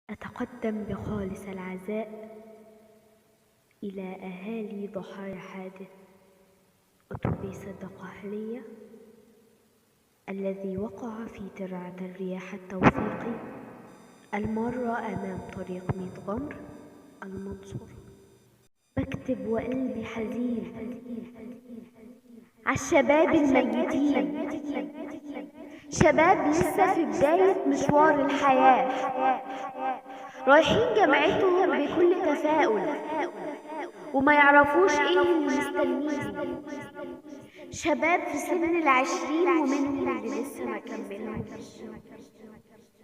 أتقدم بخالص العزاء إلى أهالي ضحايا حادث أتوبيس الدقهلية الذي وقع في ترعة الرياح التوفيقي المارة أمام طريق ميت غمر المنصورة. بكتب وقلبي حزين عالشباب الميتين، شباب لسه في بداية مشوار الحياة، رايحين جامعتهم بكل تفاؤل وما يعرفوش ايه اللي مستنيهم. شباب في سن 20 ومنهم اللي لسه ما كملوش،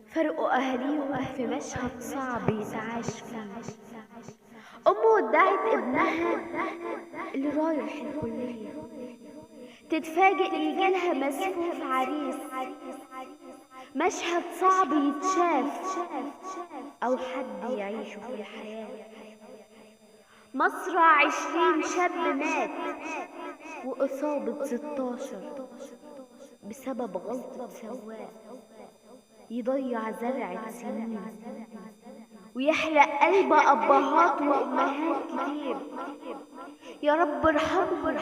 فرقوا اهاليهم في مشهد صعب يتعاش فيه. ودعت ابنها اللي رايح الكلية تتفاجئ يجيلها مسفوف عريس، مشهد صعب يتشاف او حد يعيشه في الحياة. مصرع 20 شاب مات وإصابة 16 بسبب غلطة سواق يضيع زرعة سنين ويحرق قلب أبهات وأمهات كتير. يا رب ارحمهم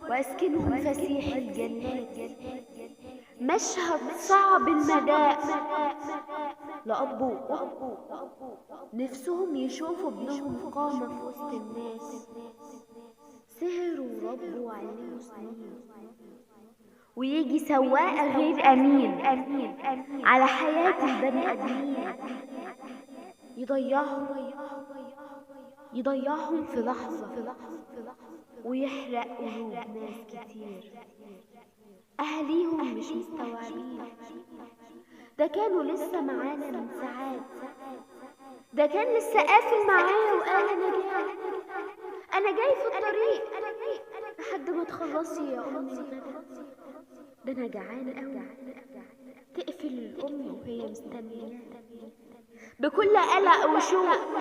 واسكنهم فسيح الجنات. مشهد صعب المداء لأب وأم نفسهم يشوفوا ابنهم قامة في وسط الناس، سهروا وربوا وعلموا سنين، ويجي سواق غير أمين على حياة البني آدمين يضيعهم في لحظة ويحرق قلوب ناس كتير. أهليهم مش مستوعبين، ده كانوا لسه معانا من ساعات، ده كان لسه قافل معايا وقال أنا جاي في الطريق لحد ما تخلصي يا أمي الغدا. ده أنا جعان قوي. تقفل الأم وهي مستنية بكل قلق وشوق.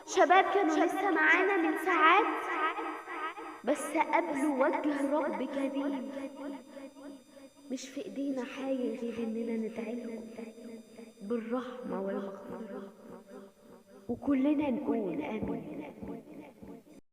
شباب كانوا لسه معانا من ساعات بس قابلوا وجه رب كريم. مش في ايدينا حاجة غير اننا ندعيلهم بالرحمة والمغفرة وكلنا نقول امين.